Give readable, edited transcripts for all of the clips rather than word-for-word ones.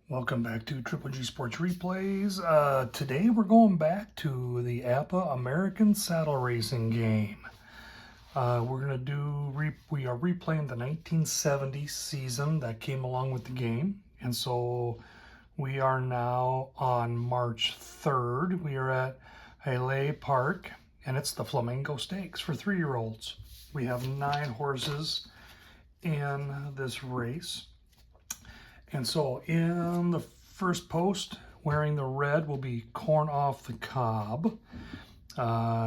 Welcome back to Triple G Sports Replays. Today we're going back to the APBA American Saddle Racing game. We are replaying the 1970 season that came along with the game. And so we are now on March 3rd. We are at Hialeah Park, and it's the Flamingo Stakes for 3-year-olds. We have 9 horses in this race. And so in the first post, wearing the red, will be Corn Off the Cob.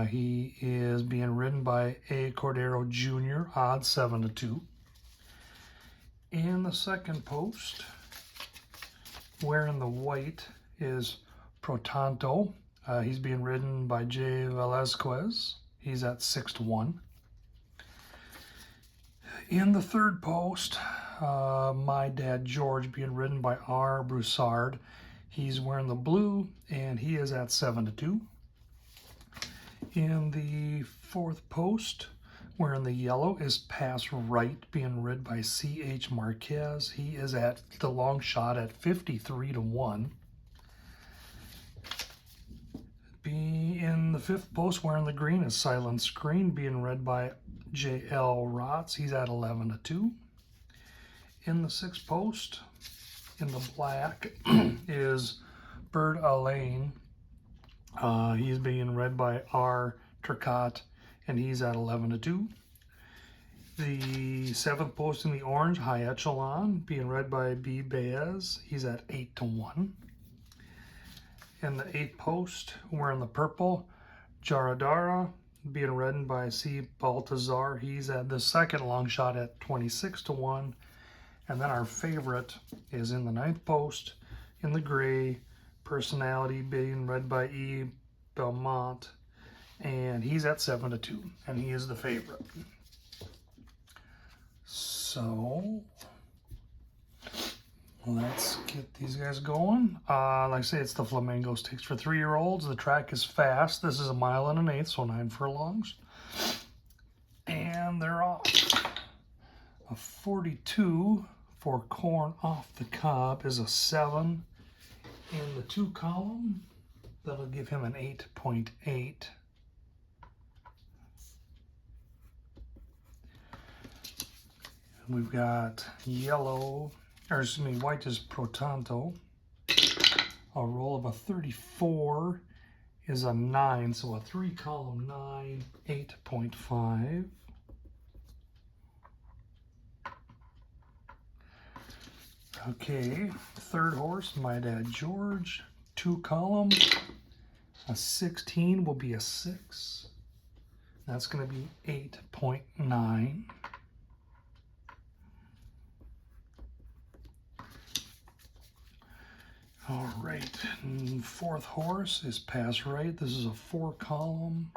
He is being ridden by A. Cordero Jr., odds 7-2. In the second post, wearing the white, is Protanto. He's being ridden by J. Velazquez. He's at 6-1. In the third post, My Dad George, being ridden by R. Broussard. He's wearing the blue, and he is at 7-2. In the fourth post, wearing the yellow, is Pass Right, being ridden by C.H. Marquez. He is at the long shot at 53-1. In the fifth post, wearing the green, is Silent Screen, being ridden by J.L. Rotz. He's at 11-2. In the sixth post, in the black, is Bird Alain. He's being read by R. Turcotte, and he's at 11-2. The seventh post in the orange, High Echelon, being read by B. Baez. He's at 8-1. In the eighth post, wearing the purple, Jaradara, being ridden by C. Baltazar. He's at the second long shot at 26-1. And then our favorite is in the ninth post, in the gray, Personality, being read by E. Belmont. And he's at 7-2. And he is the favorite. So let's get these guys going. Like I say, it's the Flamingo Stakes for 3-year-olds. The track is fast. This is 1 1/8, so 9 furlongs. And they're off. A 42 for Corn Off the Cob is a 7 in the 2 column. That'll give him an 8.8. We've got white is Protanto. A roll of a 34 is a 9, so a 3 column 9, 8.5. Okay, third horse, My Dad George, 2 column. A 16 will be a 6. That's going to be 8.9. All right, and fourth horse is Pass Right. This is a 4 column.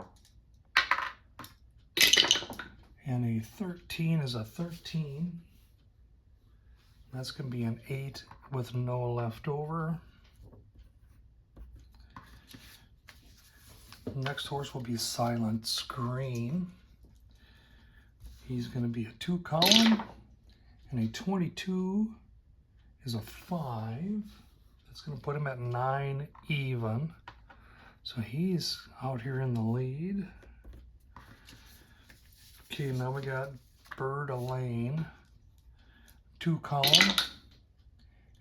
And a 13 is a 13. That's going to be an 8 with no leftover. Next horse will be Silent Screen. He's going to be a 2 column. And a 22 is a 5. That's going to put him at 9 even. So he's out here in the lead. Okay, now we got Bird Alain. 2 column.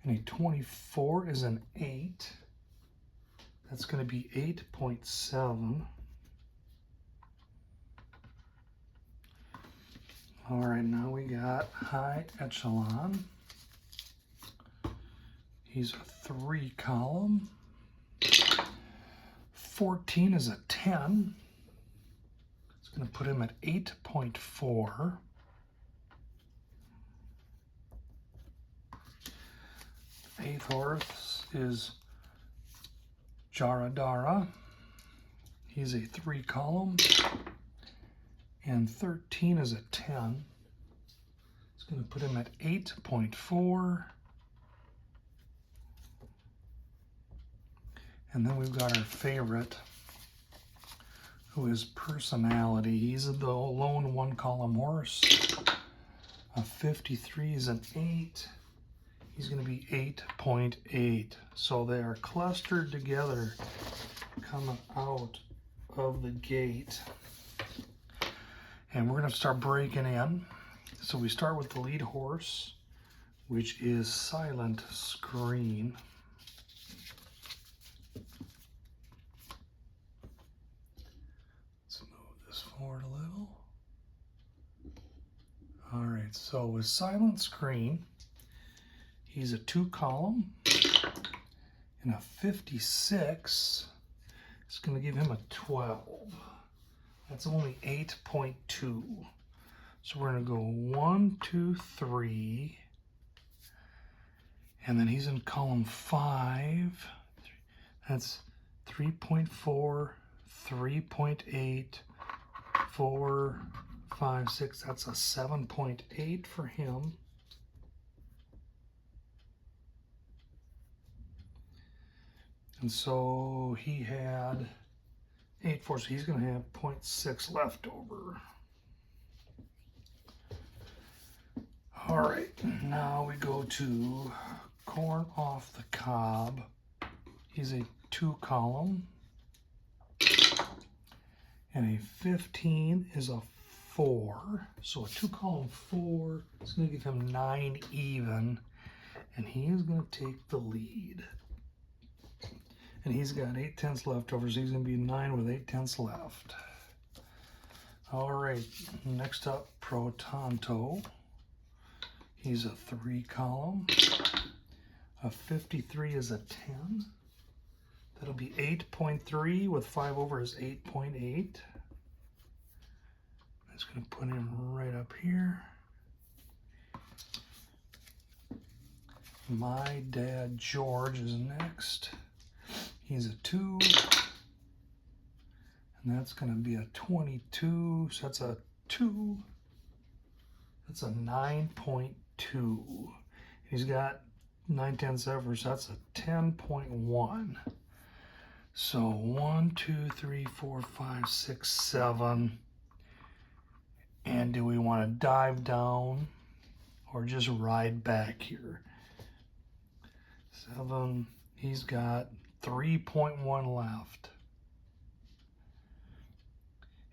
And a 24 is an 8. That's going to be 8.7. All right, now we got High Echelon. He's a 3 column. 14 is a 10. It's going to put him at 8.4. Eighth horse is Jaradara. He's a 3 column. And 13 is a 10. It's going to put him at 8.4. And then we've got our favorite, who is Personality. He's the lone 1 column horse. A 53 is an 8. he's going to be 8.8. So they are clustered together coming out of the gate. And we're going to start breaking in. So we start with the lead horse, which is Silent Screen. Let's move this forward a little. All right, so with Silent Screen, he's a 2-column and a 56. It's going to give him a 12. That's only 8.2. So we're going to go 1, 2, 3. And then he's in column 5. That's 3.4, 3.8, 4, 5, 6. That's a 7.8 for him. And so he had 8.4, so he's going to have 0.6 left over. All right, now we go to Corn Off the Cob. He's a 2-column. And a 15 is a 4. So a 2-column 4 is going to give him 9 even. And he is going to take the lead. And he's got 8/10 left over, so he's going to be 9 with 8/10 left. All right, next up, Pro Tonto. He's a 3-column. A 53 is a 10. That'll be 8.3 with 5 over is 8.8. That's going to put him right up here. My Dad George is next. He's a 2. And that's going to be a 22. So that's a 2. That's a 9.2. He's got 9/10 over, so that's a 10.1. So 1, 2, 3, 4, 5, 6, 7. And do we want to dive down or just ride back here? 7. He's got 3.1 left.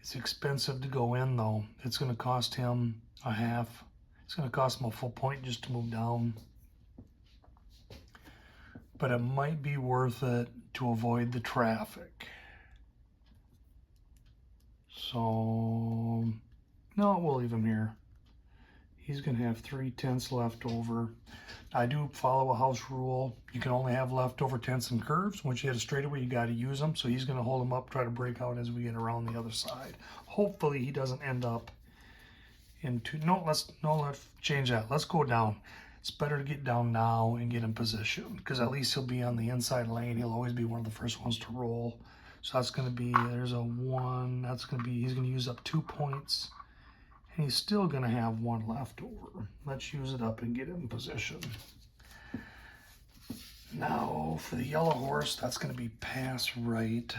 It's expensive to go in though. It's going to cost him a half. It's going to cost him a full point just to move down. But it might be worth it to avoid the traffic. So, no, we'll leave him here. He's going to have 3/10 left over. I do follow a house rule. You can only have leftover 10ths and curves. Once you hit a straightaway, you got to use them. So he's going to hold them up, try to break out as we get around the other side. Hopefully he doesn't end up into, let's change that. Let's go down. It's better to get down now and get in position because at least he'll be on the inside lane. He'll always be one of the first ones to roll. So that's going to be, there's a 1. That's going to be, he's going to use up 2 points. And he's still going to have 1 left over. Let's use it up and get in position. Now for the yellow horse, that's going to be pass right.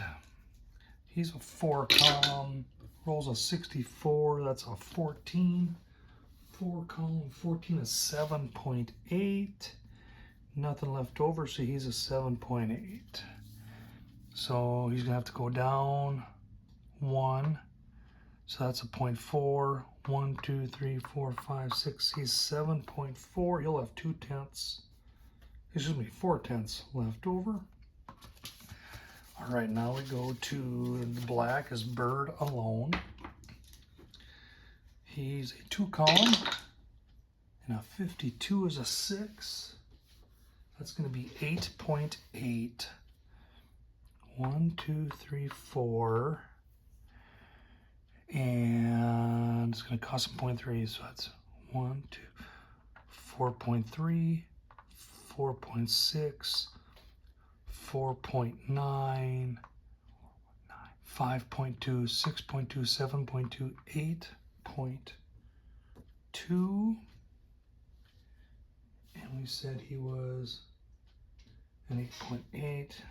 He's a 4-column, rolls a 64. That's a 14. 4-column, 14 is 7.8. Nothing left over, so he's a 7.8. So he's going to have to go down 1. So that's a 0.4. 1, 2, 3, 4, 5, 6. He's 7.4. He'll have 2/10. Excuse me, 4/10 left over. All right, now we go to the black is Bird Alone. He's a 2-column, and a 52 is a 6. That's going to be 8.8. 1, 2, 3, 4. And it's going to cost him 0.3, so that's 1, 2, 4.3, 4.6, 4.9, 5.2, 6.2, 7.2, 8.2. And we said he was an 8.8.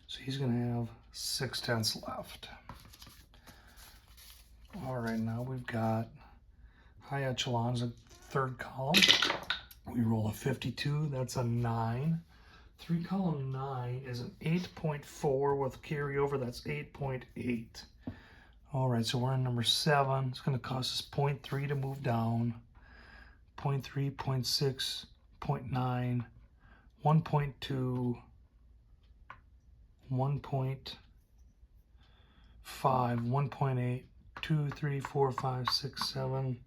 So he's going to have 6/10 left. All right, now we've got high echelons, a 3rd column. We roll a 52, that's a 9. 3 column 9 is an 8.4 with carryover, that's 8.8. All right, so we're on number 7. It's going to cost us 0.3 to move down. 0.3, 0.6, 0.9, 1.2, 1.5, 1.8, 2, 3, 4, 5, 6, 7,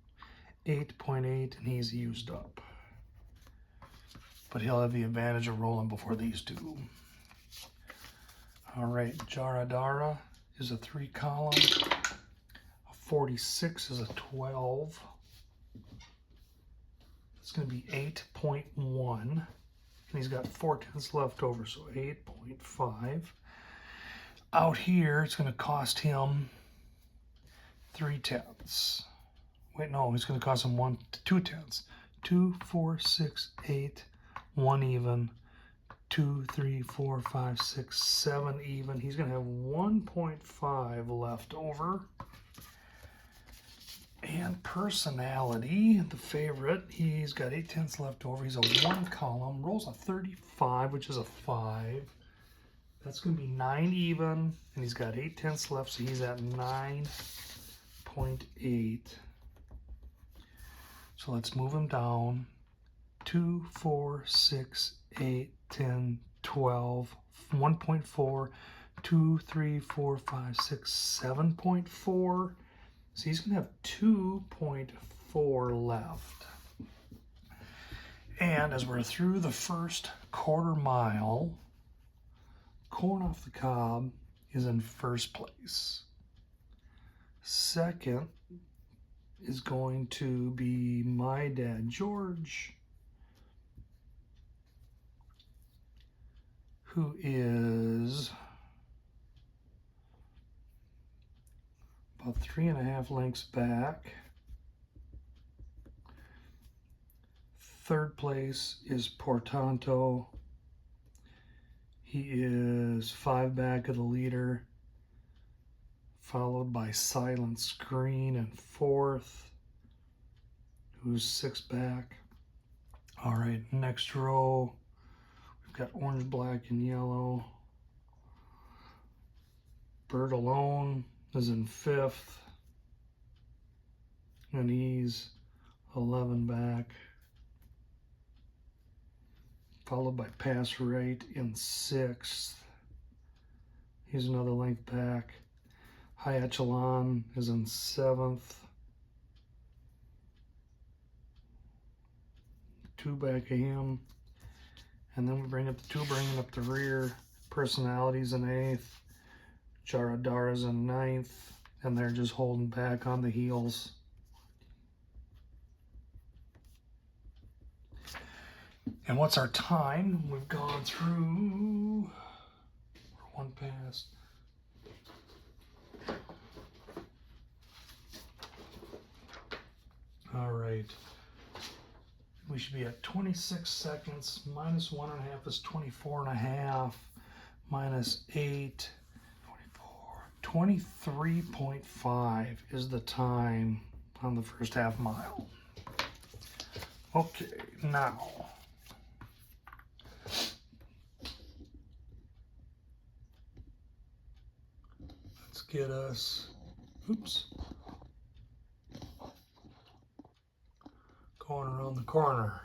8.8, and he's used up. But he'll have the advantage of rolling before these two. All right, Jaradara is a 3 column. A 46 is a 12. It's going to be 8.1. And he's got 4/10 left over, so 8.5. Out here, it's going to cost him 3/10. Wait, no, it's going to cost him 2/10. 2, 4, 6, 8, 1 even. 2, 3, 4, 5, 6, 7 even. He's going to have 1.5 left over. And personality, the favorite, he's got 8/10 left over. He's a 1 column, rolls a 35, which is a 5. That's going to be 9 even, and he's got 8/10 left, so he's at 9.8. So let's move him down. 2, 4, 6, 8, 10, 12, 1.4, 2, 3, 4, 5, 6, 7.4. So he's going to have 2.4 left. And as we're through the first quarter mile, Corn Off the Cob is in first place. Second is going to be My Dad George, who is about 3.5 lengths back. Third place is Portanto. He is 5 back of the leader, followed by Silent Screen in 4th, who's 6 back. All right, next row, we've got orange, black, and yellow. Bird Alone is in 5th, and he's 11 back, followed by Pass Right in 6th. He's another length back. High Echelon is in 7th, 2 back of him, and then we bring up the 2 bringing up the rear. Personalities in 8th. Jaradara's in 9th, and they're just holding back on the heels. And what's our time? We've gone through, we're 1 past. All right. We should be at 26 seconds. Minus 1.5 is 24.5. Minus 8. 23.5 is the time on the first half mile. Okay, now let's get us, going around the corner.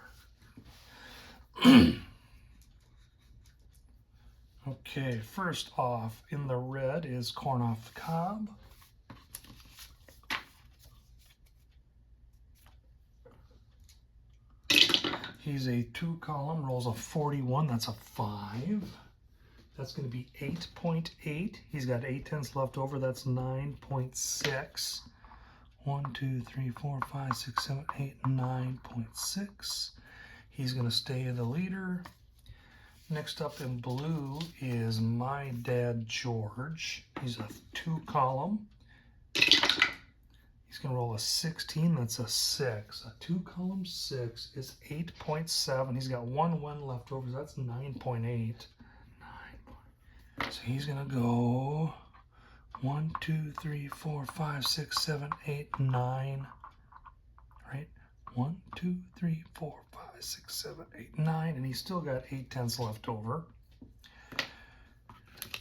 Okay, first off, in the red is Corn Off the Cob. He's a 2 column, rolls a 41, that's a 5. That's going to be 8.8. He's got 8/10 left over, that's 9.6. 1, 2, 3, 4, 5, 6, 7, 8, 9.6. He's going to stay the leader. Next up in blue is My Dad George. He's a 2 column. He's going to roll a 16. That's a 6. A 2 column 6 is 8.7. He's got 1 win left over. So that's 9.8. So he's going to go 1, 2, 3, 4, 5, 6, 7, 8, 9. Right? 1, 2, 3, 4, 5, 6, 7, 8, 9, and he's still got 8 tenths left over.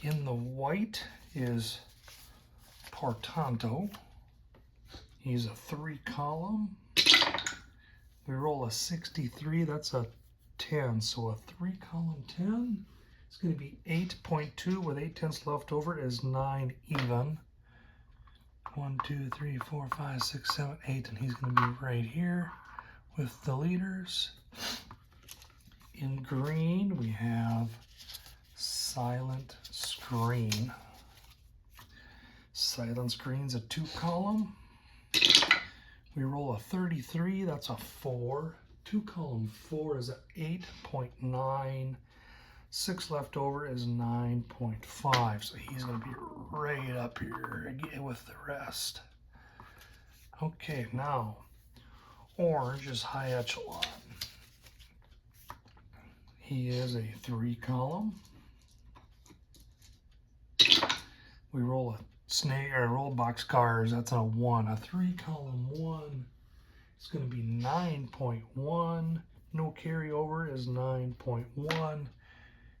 In the white is Portanto. He's a 3 column. We roll a 63, that's a 10, so a 3 column 10. It's going to be 8.2 with 8 tenths left over is 9 even. 1, 2, 3, 4, 5, 6, 7, 8, and he's going to be right here with the leaders. In green, we have Silent Screen. Silent Screen's a 2 column. We roll a 33, that's a 4. 2 column 4 is a 8.9. 6 left over is 9.5. So he's going to be right up here again with the rest. Okay, now orange is High Echelon. He is a 3 column. We roll a snake or roll boxcars. That's a 1. A 3 column 1. It's going to be 9.1. No carryover is 9.1.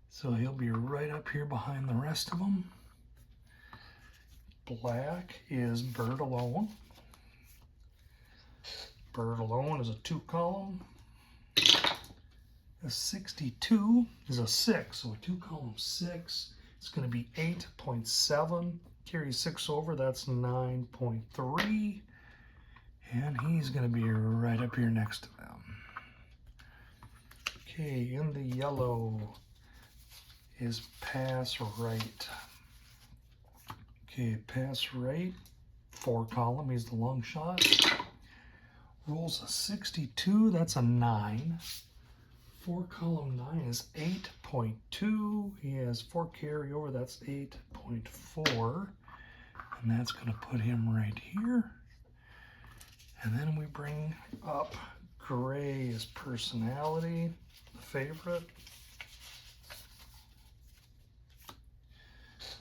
So he'll be right up here behind the rest of them. Black is Bird Alone. Bird Alone is a 2 column. A 62 is a 6, so a 2 column 6. It's going to be 8.7. Carry 6 over, that's 9.3. And he's going to be right up here next to them. Okay, in the yellow is Pass Right. Okay, Pass Right, 4 column, he's the long shot. Rolls a 62, that's a 9. 4 column 9 is 8.2. He has 4 carryover, that's 8.4. And that's going to put him right here. And then we bring up Gray as Personality, the favorite.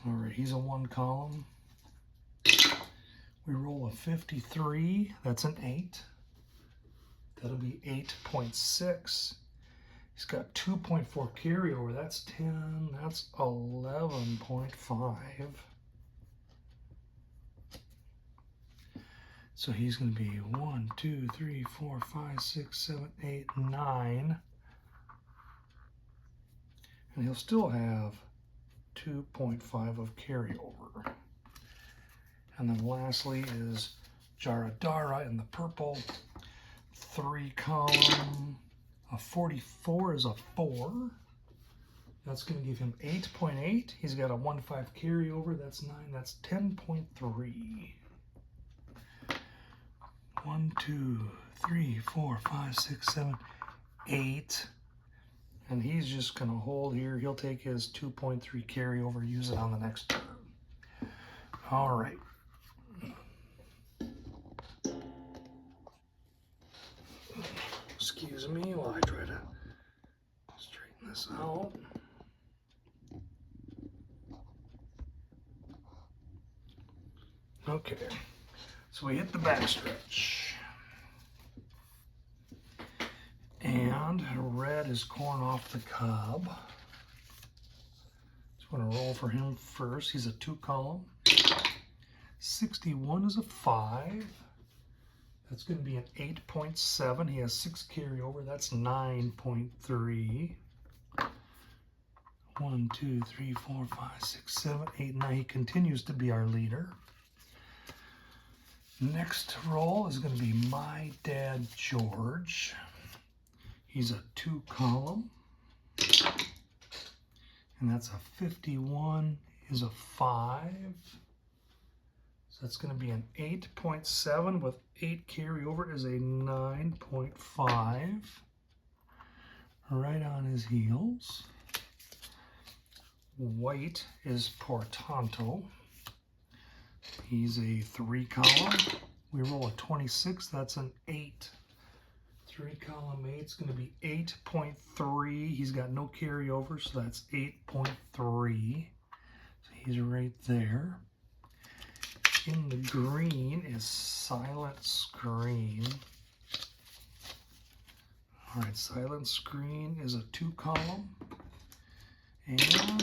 All right, he's a 1 column. We roll a 53, that's an 8. That'll be 8.6. He's got 2.4 carryover, that's 10, that's 11.5. So he's going to be 1, 2, 3, 4, 5, 6, 7, 8, 9. And he'll still have 2.5 of carryover. And then lastly is Jaradara in the purple. 3 column. A 44 is a 4. That's going to give him 8.8. He's got a 1.5 carryover. That's 9. That's 10.3. 1, 2, 3, 4, 5, 6, 7, 8. And he's just going to hold here. He'll take his 2.3 carryover, use it on the next turn. All right. Excuse me while I try to straighten this out. Okay, so we hit the backstretch. And red is Corn Off the Cob. Just want to roll for him first. He's a 2 column. 61 is a 5. That's going to be an 8.7. He has 6 carryover. That's 9.3. 1, 2, 3, 4, 5, 6, 7, 8, 9. He continues to be our leader. Next roll is going to be My Dad George. He's a 2 column. And that's a 51 is a 5. So that's going to be an 8.7 with 8 carryover is a 9.5. Right on his heels. White is Portanto. He's a 3 column. We roll a 26, that's an 8. 3 column 8 is going to be 8.3. He's got no carryover, so that's 8.3. So he's right there. In the green is Silent Screen. All right, Silent Screen is a 2-column. And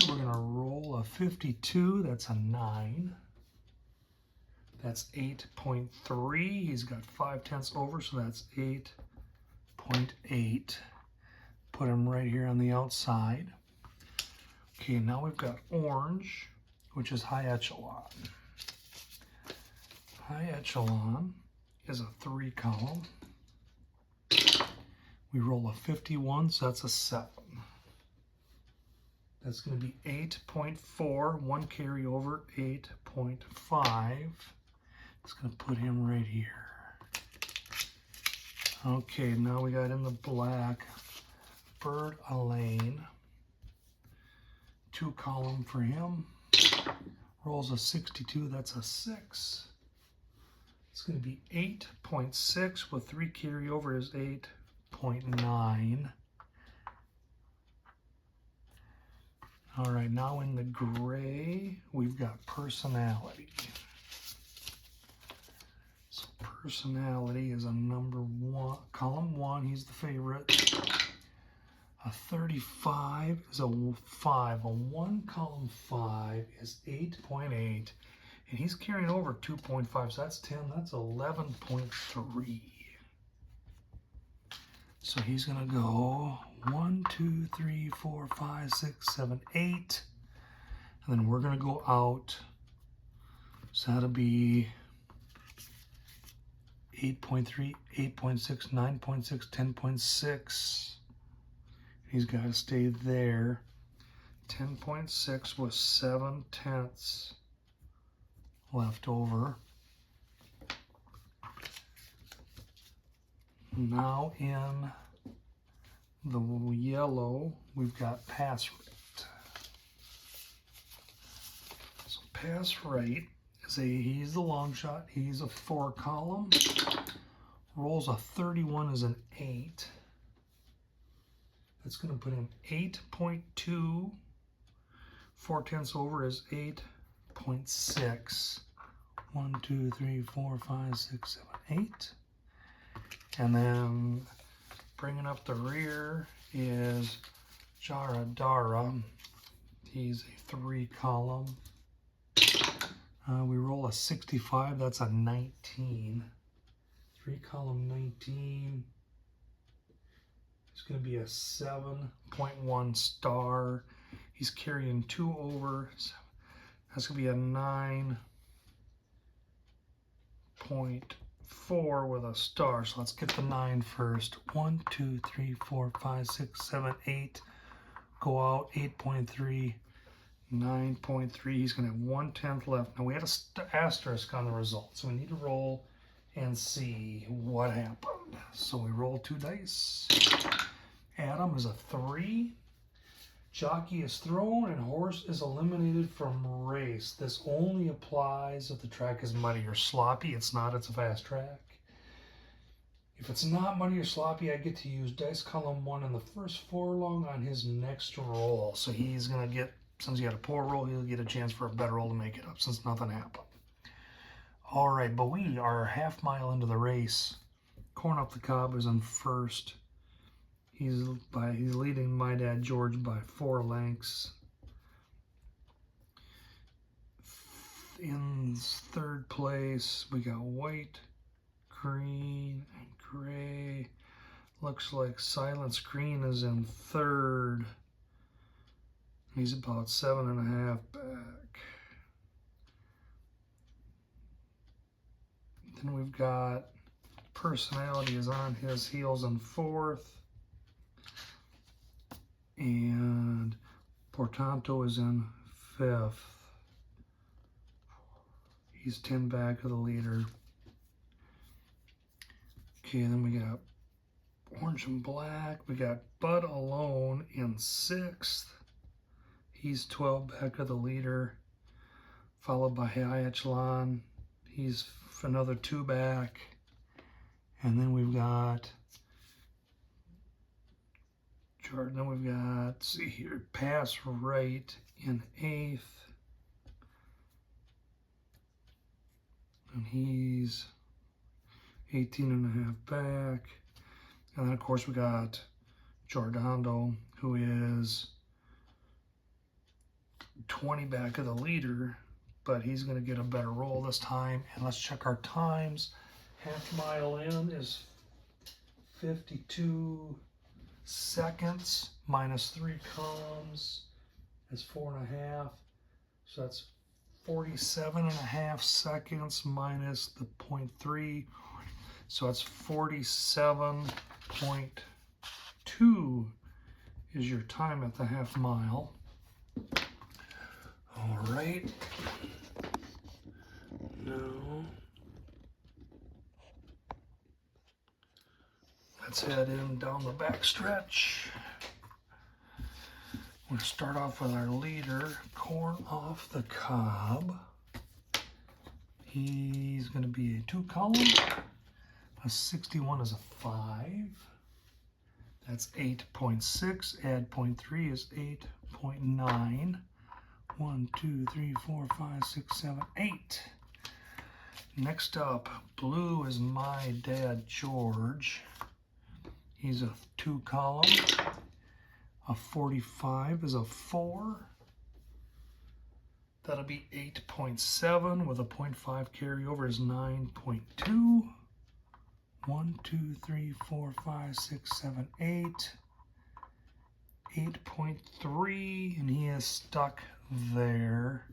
we're going to roll a 52. That's a 9. That's 8.3. He's got 5/10 over, so that's 8.8. Put him right here on the outside. Okay, now we've got orange, which is high echelon. High echelon is a 3-column. We roll a 51, so that's a 7. That's going to be 8.4, 1 carryover, 8.5. It's going to put him right here. Okay, now we got in the black, Bird Elaine. 2-column for him. Rolls a 62, that's a 6. It's going to be 8.6 with 3 carryover is 8.9. All right, now in the gray, we've got Personality. So Personality is a number 1, column 1, he's the favorite. A 35 is a 5. A 1 column 5 is 8.8. And he's carrying over 2.5. So that's 10. That's 11.3. So he's going to go 1, 2, 3, 4, 5, 6, 7, 8. And then we're going to go out. So that'll be 8.3, 8.6, 9.6, 10.6. He's got to stay there. 10.6 with 7/10 left over. Now in the yellow, we've got Pass Rate. So Pass Rate is he's the long shot. He's a 4-column. Rolls a 31 as an 8. That's going to put him 8.2. 4/10 over is 8.6. 1, 2, 3, 4, 5, 6, 7, 8. And then bringing up the rear is Jaradara. He's a 3-column. We roll a 65. That's a 19. 3-column 19. It's going to be a 7.1 star. He's carrying 2 over. That's going to be a 9.4 with a star. So let's get the 9 first. 1, 2, 3, 4, 5, 6, 7, 8. Go out 8.3, 9.3. He's going to have 1/10 left. Now we had an asterisk on the result, so we need to roll and see what happened. So we roll 2 dice. Adam is a 3. Jockey is thrown and horse is eliminated from race. This only applies if the track is muddy or sloppy. It's not, it's a fast track. If it's not muddy or sloppy, I get to use dice column 1 in the first furlong on his next roll. So he's going to get, since he had a poor roll, he'll get a chance for a better roll to make it up since nothing happened. All right, but we are half mile into the race. Corn Up the Cob is in first. He's leading My Dad George by 4 lengths. In 3rd place, we got white, green, and gray. Looks like Silent Screen is in 3rd. He's about 7.5 back. Then we've got Personality is on his heels in 4th. And Portanto is in 5th. He's 10 back of the leader. Okay, then we got Orange and Black. We got Bud Alone in 6th. He's 12 back of the leader. Followed by High Echelon. He's another 2 back. And then we've got Jordan. Then we've got, let's see here, Pass Right in 8th. And he's 18.5 back. And then, of course, we got Giordano, who is 20 back of the leader, but he's going to get a better roll this time. And let's check our times. Half mile in is 52 seconds, minus 3 columns is 4.5. So that's 47.5 seconds minus the 0.3. So that's 47.2 is your time at the half mile. All right. Now, let's head in down the back stretch. We're going to start off with our leader, Corn Off the Cob. He's going to be a 2 column. A 61 is a 5. That's 8.6. Add 0.3 is 8.9. 1, 2, 3, 4, 5, 6, 7, 8. Next up, blue is My Dad George. He's a 2 column. A 45 is a 4. That'll be 8.7 with a 0.5 carryover is 9.2. 1, 2, 3, 4, 5, 6, 7, 8. 8.3, and he is stuck there.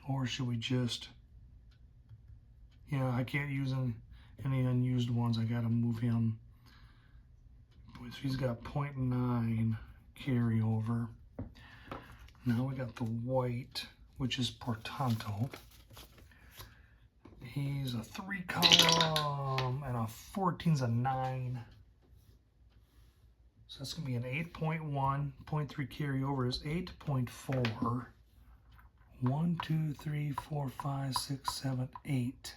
Or should we just, yeah, I can't use any unused ones. I gotta move him. So he's got 0.9 carryover. Now we got the white, which is Portanto. He's a 3 column, and a 14's a 9. So that's going to be an 8.1. 0.3 carryover is 8.4. 1, 2, 3, 4, 5, 6, 7, 8.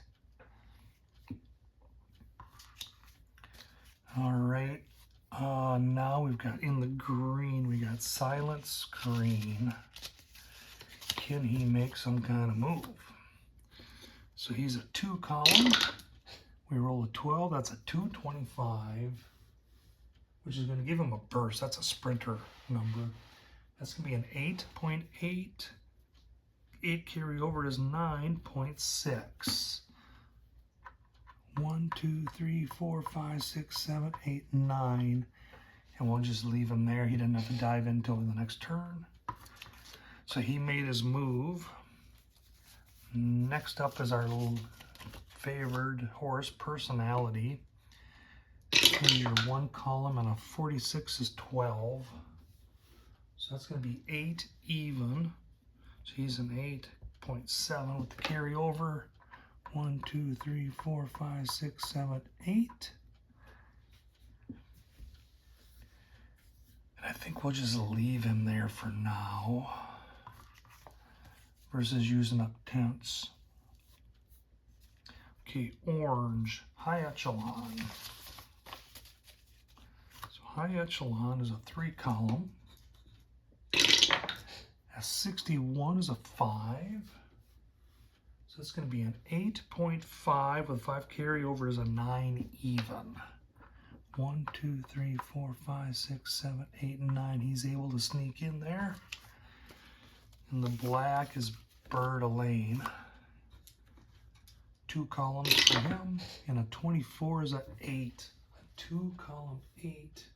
All right. Now we've got in the green, we got Silent Screen. Can he make some kind of move? So he's a 2 column. We roll a 12. That's a 225, which is going to give him a burst. That's a sprinter number. That's going to be an 8.8. 8 carryover is 9.6. 1, 2, 3, 4, 5, 6, 7, 8, 9. And we'll just leave him there. He didn't have to dive in until the next turn. So he made his move. Next up is our little favored horse, Personality. And your 1 column, and a 46 is 12. So that's going to be 8 even. So he's an 8.7 with the carryover. 1, 2, 3, 4, 5, 6, 7, 8. And I think we'll just leave him there for now versus using up tents. Okay, orange, High Echelon. So High Echelon is a 3 column. A 61 is a 5. So it's going to be an 8.5 with 5 carryover is a 9 even. 1, 2, 3, 4, 5, 6, 7, 8, and 9. He's able to sneak in there. And the black is Bird Elaine. 2 columns for him. And a 24 is an 8. A 2 column 8.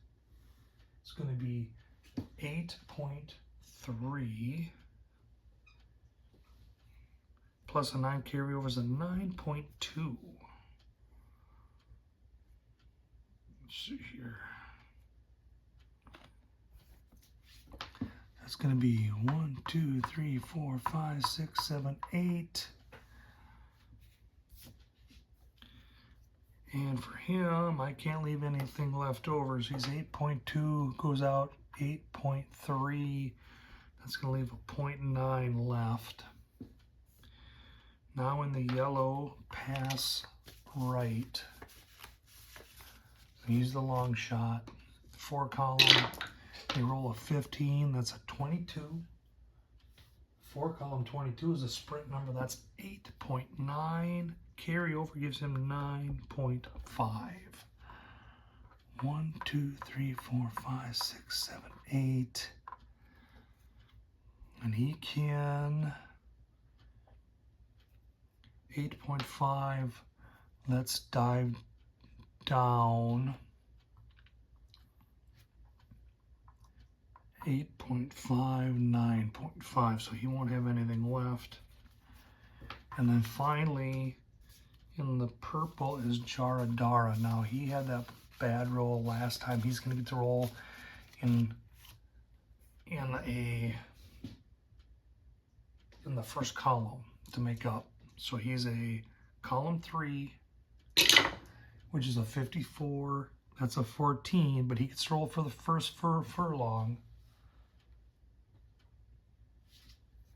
It's going to be 8.3. Plus a 9 carryover is a 9.2. Let's see here. That's going to be 1, 2, 3, 4, 5, 6, 7, 8. And for him, I can't leave anything left over. So he's 8.2, goes out 8.3. That's going to leave a 0.9 left. Now in the yellow, pass right. Use the long shot. 4 column. You roll a 15. That's a 22. 4 column 22 is a sprint number. That's 8.9. Carryover gives him 9.5. 1, 2, 3, 4, 5, 6, 7, 8. And he can 8.5. Let's dive down. 8.5, 9.5. So he won't have anything left. And then finally, in the purple is Jaradara. Now he had that bad roll last time. He's going to get to roll in the first column to make up. So he's a column 3, which is a 54. That's a 14, but he gets to roll for the first furlong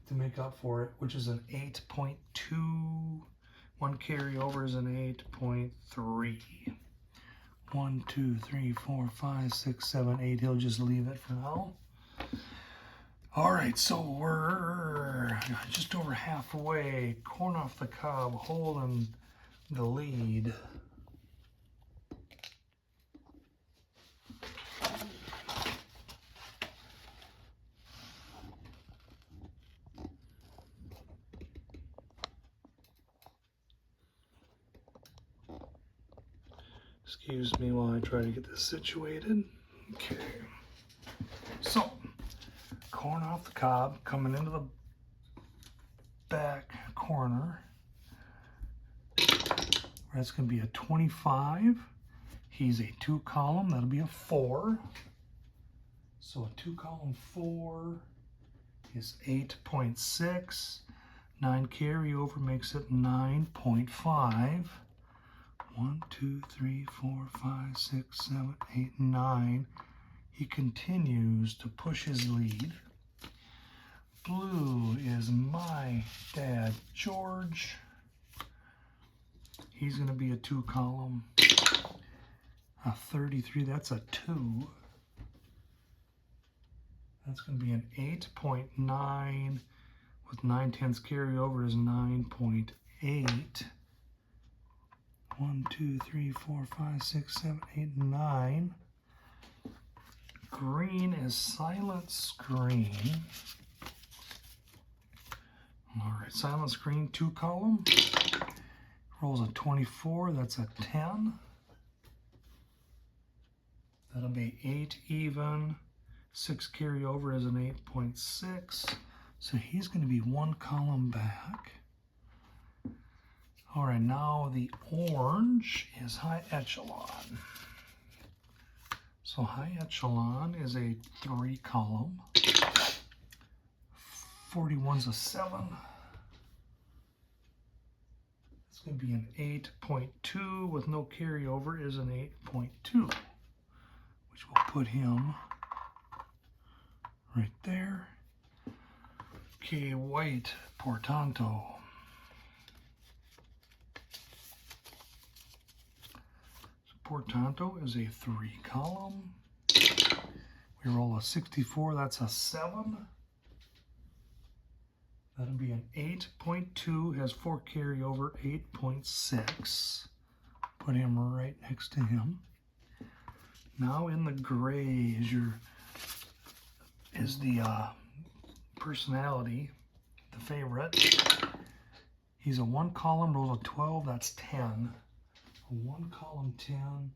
to make up for it, which is an 8.2. One carryover is an 8.3. 1, 2, 3, 4, 5, 6, 7, 8. He'll just leave it for now. All right, so we're just over halfway. Corn off the cob, holding the lead. Excuse me while I try to get this situated. Okay. So, corn off the cob, coming into the back corner. That's going to be a 25. He's a 2 column. That'll be a 4. So a 2 column 4 is 8.6. 9 carryover makes it 9.5. 1, 2, 3, 4, 5, 6, 7, 8, 9. He continues to push his lead. Blue is my dad, George. He's going to be a 2 column. A 33, that's a 2. That's going to be an 8.9 with 9/10 carryover is 9.8. 1, 2, 3, 4, 5, 6, 7, 8, 9. Green is Silent Screen. All right, Silent Screen 2 column. Rolls a 24, that's a 10. That'll be 8 even. 6 carryover is an 8.6. So he's going to be 1 column back. All right, now the orange is High Echelon. So High Echelon is a 3 column. 41's a 7. It's going to be an 8.2 with no carryover is an 8.2, which will put him right there. Okay, white Portanto. Portanto is a 3 column. We roll a 64, that's a 7. That'll be an 8.2, has 4 carryover, 8.6. Put him right next to him. Now in the gray is the personality, the favorite. He's a 1 column, rolls a 12, that's 10. A 1 column 10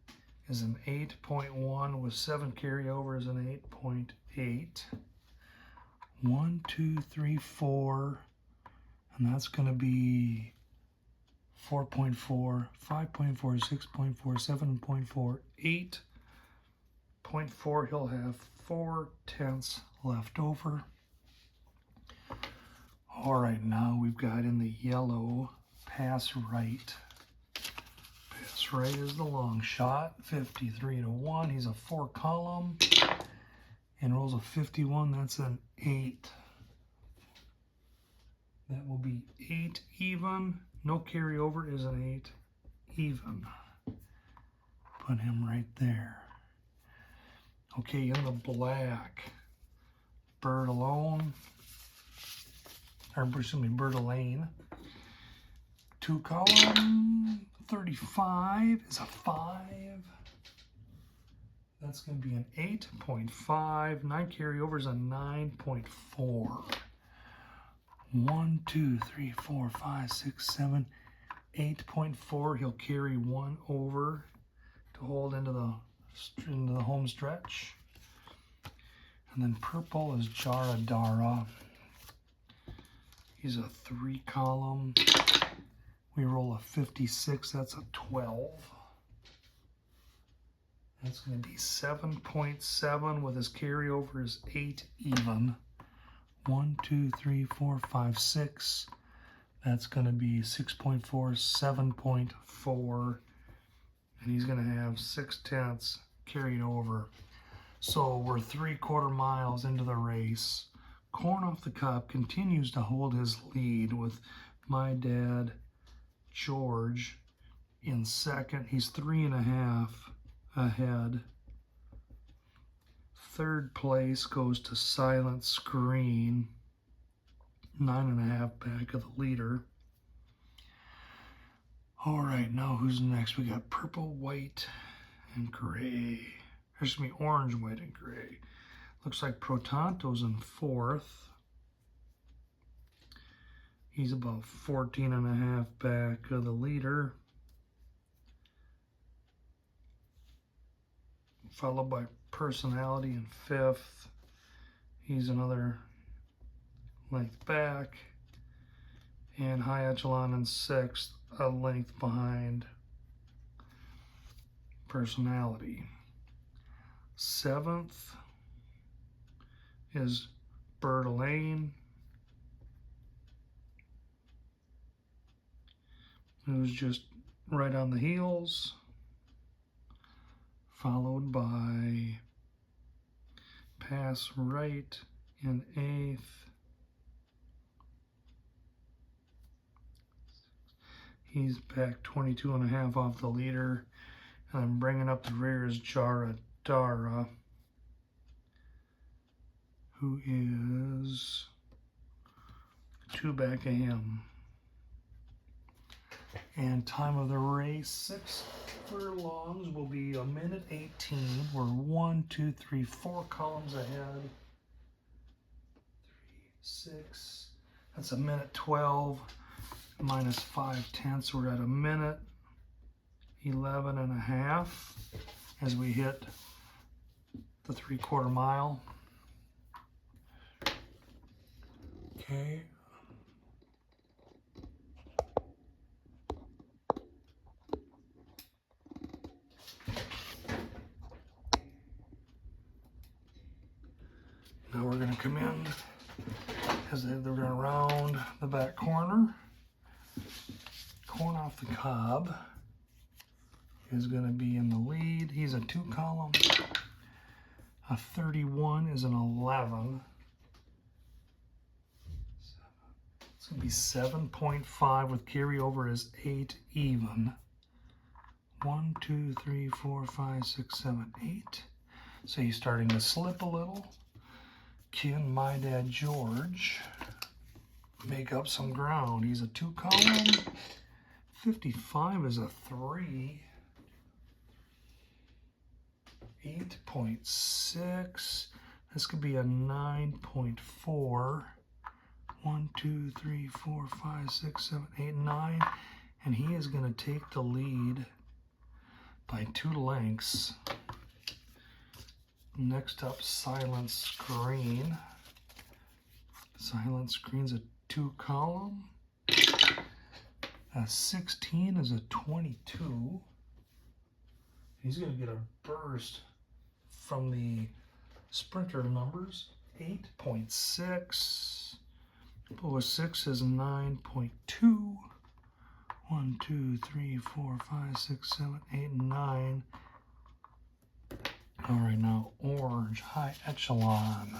is an 8.1 with 7 carryover is an 8.8. 1, 2, 3, 4, and that's going to be 4.4, 5.4, 6.4, 7.4, 8.4. He'll have 4/10 left over. All right, now we've got in the yellow Pass Right. Pass Right is the long shot, 53-1. He's a 4 column and rolls a 51. That's an 8. That will be 8 even. No carryover is an 8 even. Put him right there. Okay, in the black, Bird Alone, or excuse me, Bird Lane. 2 column, 35 is a 5. That's going to be an 8.5. 9 carryovers, a 9.4. 1, 2, 3, 4, 5, 6, 7, 8.4. He'll carry 1 over to hold into the home stretch. And then purple is Jaradara. He's a 3 column. We roll a 56, that's a 12. That's going to be 7.7 with his carryover is 8 even. 1, 2, 3, 4, 5, 6. That's going to be 6.4, 7.4. And he's going to have 6/10 carried over. So we're 3/4 miles into the race. Corn Off the Cob continues to hold his lead with my dad, George, in second. He's 3.5 ahead. Third place goes to Silent Screen, 9.5 back of the leader. All right, now who's next? We got purple, white, and gray. There's gonna be orange, white, and gray. Looks like Protanto's in 4th. He's about 14.5 back of the leader. Followed by Personality in 5th. He's another length back. And High Echelon in 6th, a length behind Personality. 7th is Bird Lane, who's just right on the heels, followed by Pass Right in 8th. He's back 22.5 off the leader. And I'm bringing up the rear is Jaradara, who is 2 back of him. And time of the race, 6 furlongs will be 1:18. We're 1, 2, 3, 4 columns ahead. 3, 6. That's 1:12 minus 5/10. We're at 1:11.5 as we hit the 3/4 mile. Okay. Now we're going to come in as they're going to round the back corner. Corn Off the Cob is going to be in the lead. He's a 2 column. A 31 is an 11. It's going to be 7.5 with carryover is 8 even. 1, 2, 3, 4, 5, 6, 7, 8. So he's starting to slip a little. Can my dad George make up some ground? He's a 2 column. 55 is a 3. 8.6. This could be a 9.4. 1, 2, 3, 4, 5, 6, 7, 8, 9. And he is going to take the lead by 2 lengths. Next up, Silent Screen. Silent Screen's a 2 column. A 16 is a 22. He's going to get a burst from the sprinter numbers. 8.6. Below 6 is 9.2. 1, 2, 3, 4, 5, 6, 7, 8, 9. All right, now orange, High Echelon.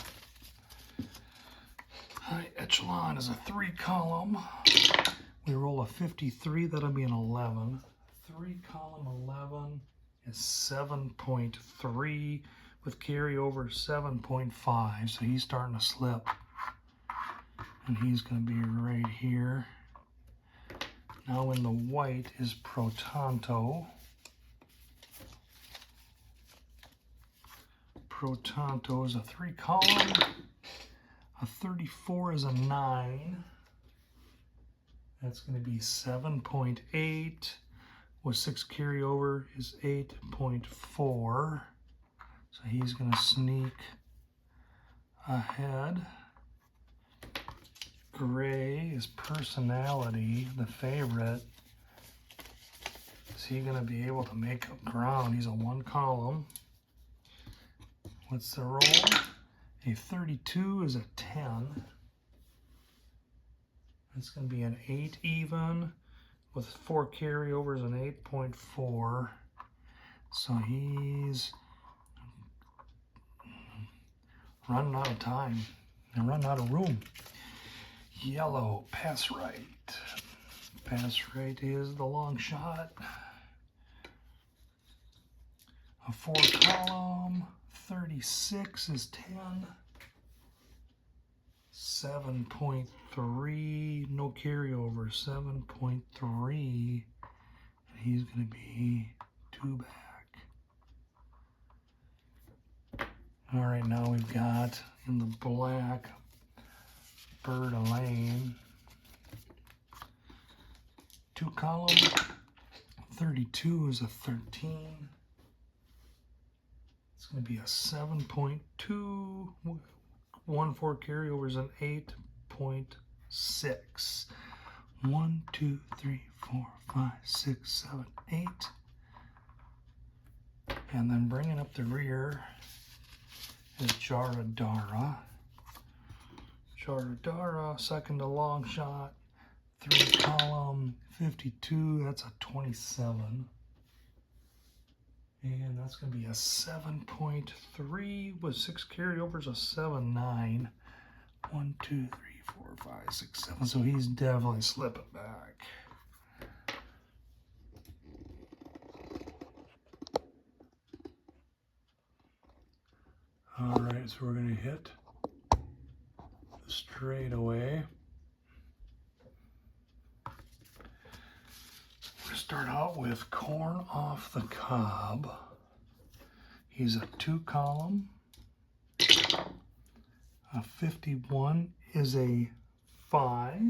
High Echelon is a 3 column. We roll a 53, that'll be an 11. 3 column 11 is 7.3 with carryover 7.5. So he's starting to slip. And he's going to be right here. Now in the white is Protanto. Pro Tonto is a 3 column. A 34 is a 9. That's going to be 7.8. With 6 carryover is 8.4. So he's going to sneak ahead. Gray is Personality, the favorite. Is he going to be able to make up ground? He's a 1 column. What's the roll? A 32 is a 10. That's going to be an 8 even with 4 carryovers, an 8.4. So he's running out of time and running out of room. Yellow, Pass Right. Pass Right is the long shot. A 4 column, 36 is 10. 7.3, no carryover, 7.3. And he's going to be 2 back. All right, now we've got in the black, Bird Elaine. 2 column, 32 is a 13. It's going to be a 7.2. 1 4 carryovers, an 8.6. 1 2 3 4 5 6 7 8. And then bringing up the rear is Jaradara. Jaradara, second to long shot, 3 column, 52. That's a 27. And that's going to be a 7.3 with 6 carryovers, a 7.9. 1 2 3 4 5 6 7. So he's definitely slipping back. All right, so we're going to hit the straightaway. Start out with Corn Off the Cob. He's a 2 column. A 51 is a 5.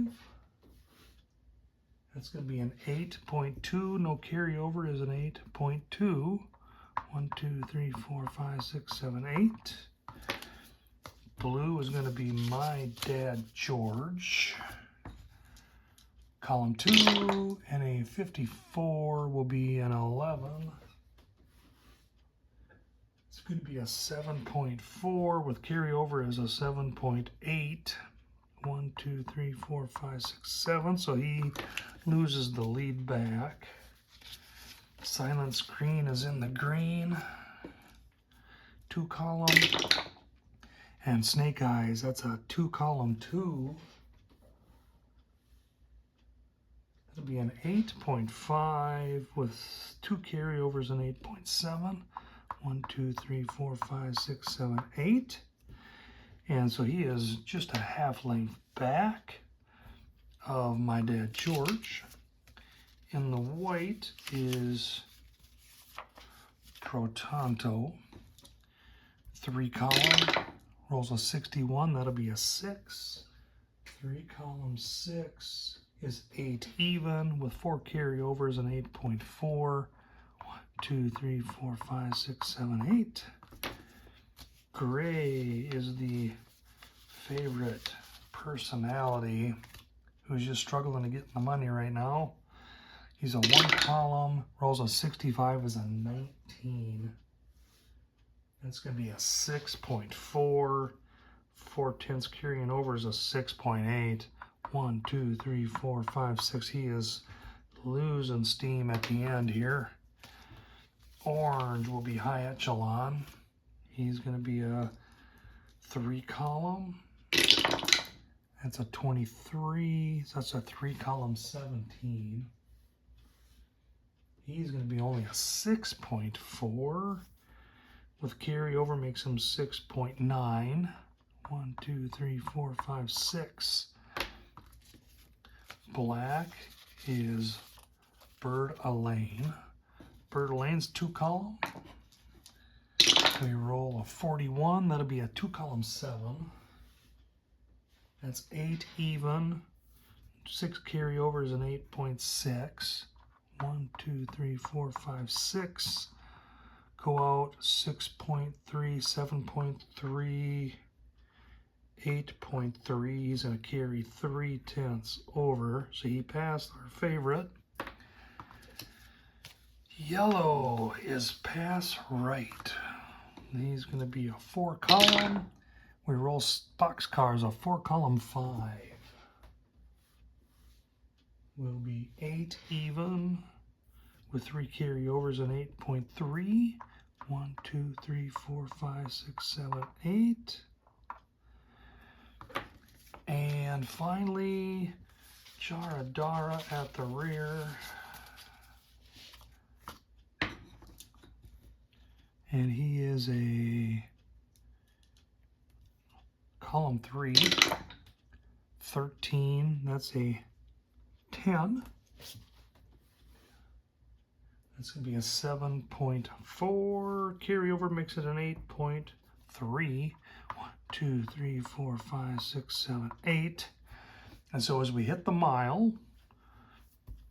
That's going to be an 8.2. No carryover is an 8.2. 1 2 3 4 5 6 7 8. Blue is going to be My Dad George. Column 2, and a 54 will be an 11. It's going to be a 7.4 with carryover as a 7.8. 1 2 3 4 5 6 7. So he loses the lead back. Silent Screen is in the green. 2 column. And Snake Eyes, that's a 2 column 2. It'll be an 8.5 with 2 carryovers, an 8.7. 1 2 3 4 5 6 7 8. And so he is just a half length back of My Dad George. In the white is Pro Tonto. 3 column, rolls a 61, that'll be a 6. 3 column 6 is 8 even with 4 carryovers, an 8.4. 1 2 3 4 5 6 7 8. Gray is the favorite Personality, who's just struggling to get the money right now. He's a 1 column, rolls a 65 as a 19. That's going to be a 6.4. 4/10 carrying over is a 6.8. 1 2 3 4 5 6. He is losing steam at the end here. Orange will be High Echelon. He's going to be a 3 column. That's a 23. So that's a 3 column 17. He's going to be only a 6.4. With carryover makes him 6.9. 1 2 3 4 5 6. Black is Bird Elaine. Bird Elaine's 2 column. We roll a 41. That'll be a 2-column 7. That's 8 even. 6 carryovers and 8.6. 1, 2, 3, 4, 5, 6. Go out 6.3, 7.3, 8.3. He's going to carry 3/10 over. So he passed our favorite. Yellow is pass right. He's going to be a 4-column. We roll boxcars, a 4-column 5. Will be 8 even with 3 carryovers and 8.3. 1, 2, 3, 4, 5, 6, 7, 8. And finally, Jaradara at the rear. And he is a column 3, 13. That's a 10. That's going to be a 7.4. Carryover makes it an 8.3. 1, 2, 3, 4, 5, 6, 7, 8. And so as we hit the mile,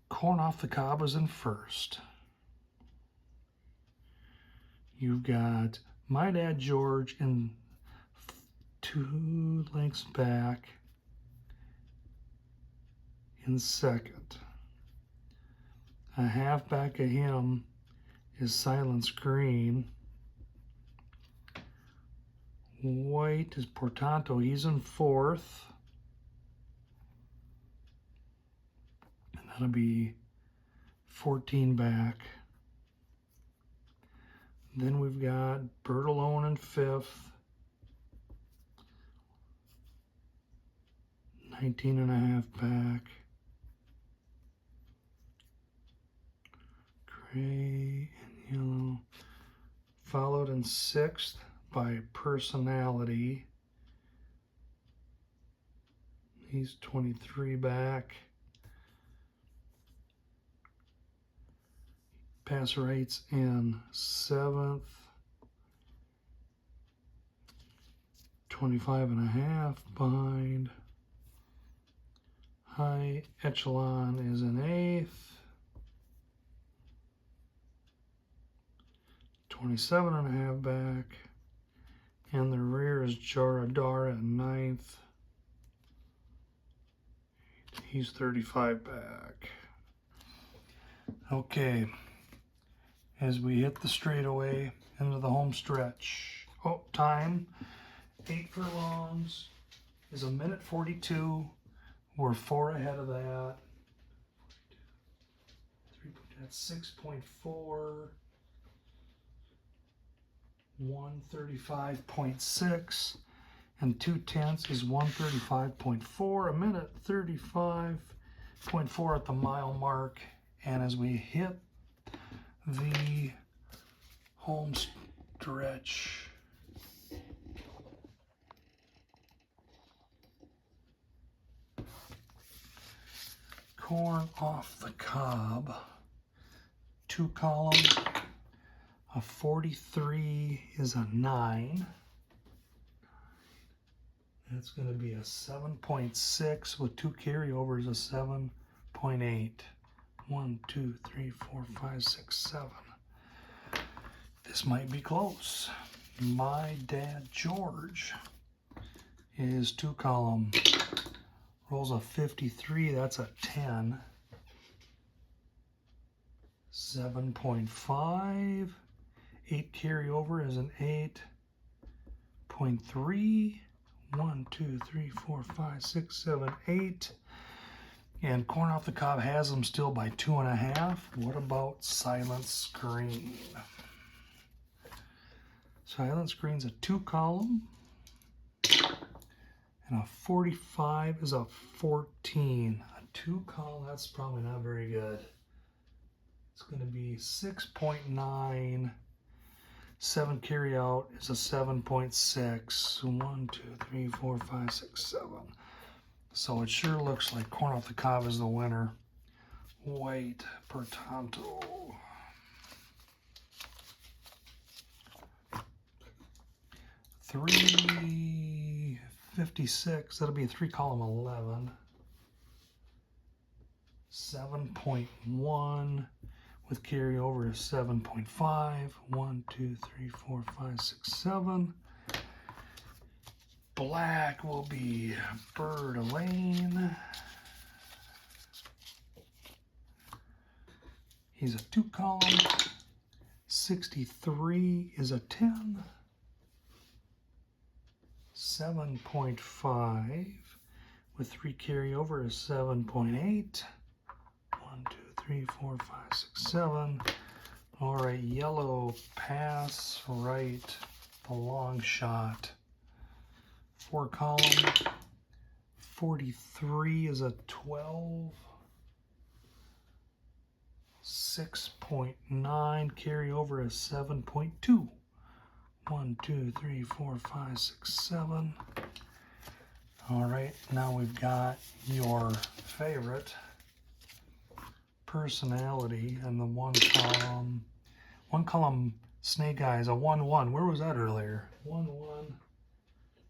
Corn Off the Cob is in first. You've got My Dad George in 2 lengths back in second. A half back of him is Silence Green. White is Portanto. He's in fourth. And that'll be 14 back. Then we've got Bertolone in fifth. 19.5 back. Gray and yellow. Followed in sixth by Personality. He's 23 back. Pass rates in seventh. 25.5 behind. High Echelon is in eighth. 27.5 back. And the rear is Jaradara in ninth. He's 35 back. Okay. As we hit the straightaway into the home stretch. Oh, time. 8 furlongs is 1:42. We're 4 ahead of that. That's 6.4. 135.6. And 2/10 is 135.4. 1:35.4 at the mile mark. And as we hit the home stretch, Corn Off the Cob, 2-column, a 43 is a 9. That's going to be a 7.6 with 2 carryovers, a 7.8. 1, 2, 3, 4, 5, 6, 7. This might be close. My Dad George is 2-column. Rolls a 53, that's a 10. 7.5. 8 carryover is an 8.3. 1, 2, 3, 4, 5, 6, 7, 8. And Corn Off the Cob has them still by 2.5. What about Silent Screen? Silent Screen's a 2-column. And a 45 is a 14. A 2-column, that's probably not very good. It's going to be 6.9. 7 carry out is a 7.6. 1, 2, 3, 4, 5, 6, 7. So it sure looks like Corn Off the Cob is the winner. White Portanto. 356. That'll be a 3-column 11. 7.1 with carryover is 7.5. 1, 2, 3, 4, 5, 6, 7. Black will be Bird Elaine. He's a 2-column. 63 is a 10. 7.5 with 3 carryover is 7.8. 1, 2, 3, 4, 5, 6, 7. All right, yellow pass right, the long shot. 4-column. 43 is a 12. 6.9 carryover is 7.2. 1, 2, 3, 4, 5, 6, 7. All right, now we've got your favorite personality and the 1-column snake eyes, a 1-1. Where was that earlier? 1-1.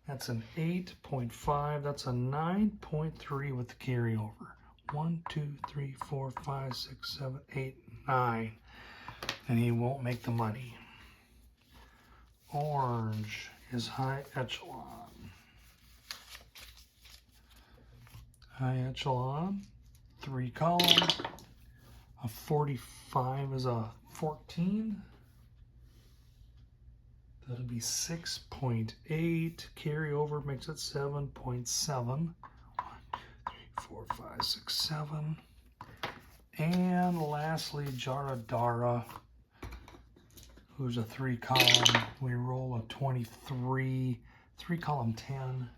That's an 8.5. That's a 9.3 with the carryover. 1, 2, 3, 4, 5, 6, 7, 8, 9. And he won't make the money. Orange is high echelon. High echelon, 3-column. A 45 is a 14. That'll be 6.8. Carryover makes it 7.7. 1, 2, 3, 4, 5, 6, 7. And lastly, Jaradara, who's a 3-column. We roll a 23, 3-column 10.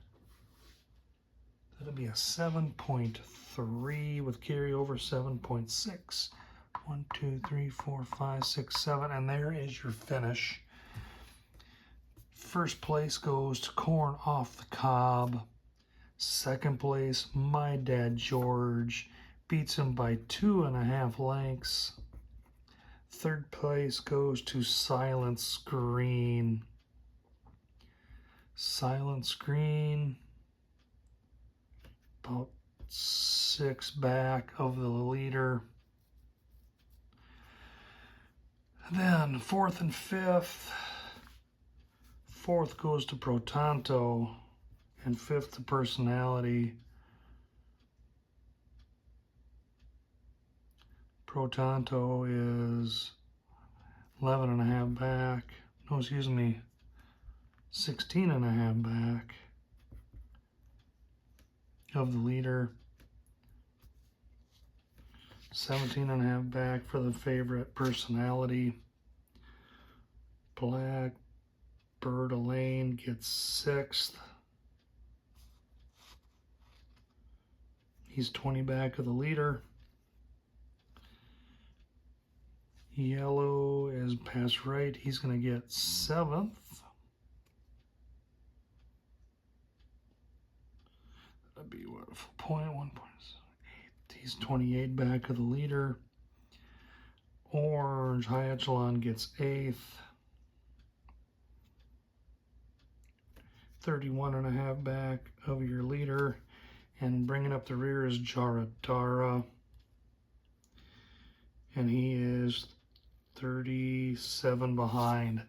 That'll be a 7.3 with carryover 7.6. 1, 2, 3, 4, 5, 6, 7. And there is your finish. First place goes to Corn Off the Cob. Second place, My Dad George. Beats him by 2.5 lengths. Third place goes to Silent Screen. Silent Screen, about 6 back of the leader. Then fourth and fifth. Fourth goes to Protanto, and fifth to Personality. Protanto is 11.5 back. No, excuse me, 16.5 back of the leader. 17.5 back for the favorite Personality. Black Bird Elaine gets 6th. He's 20 back of the leader. Yellow is pass right. He's going to get 7th. That'd be what, a full point, 1.8. He's 28 back of the leader. Orange High Echelon gets 8th. 31.5 back of your leader. And bringing up the rear is Jaradara. And he is 37 behind.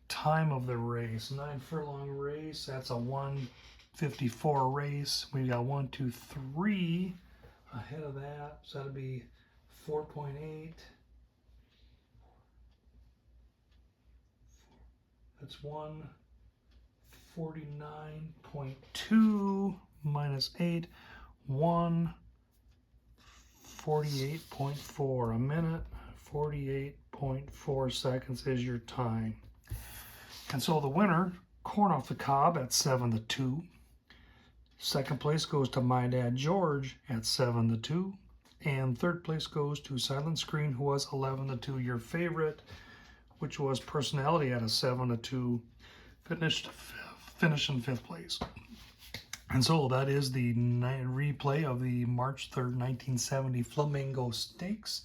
Time of the race, 9 furlong race. That's a 1:54 race. We've got 1, 2, 3 ahead of that. So that'll be 4.8. That's 149.2 minus 8. 148.4. A minute, 48.4 seconds is your time. And so the winner, Corn Off the Cob at 7-2. Second place goes to My Dad George at 7-2. And third place goes to Silent Screen, who was 11-2. Your favorite, which was Personality, at a 7-2. Finished in 5th place. And so that is the replay of the March 3rd, 1970 Flamingo Stakes.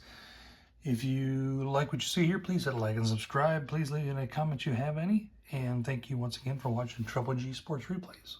If you like what you see here, please hit like and subscribe. Please leave any comments you have any. And thank you once again for watching Triple G Sports Replays.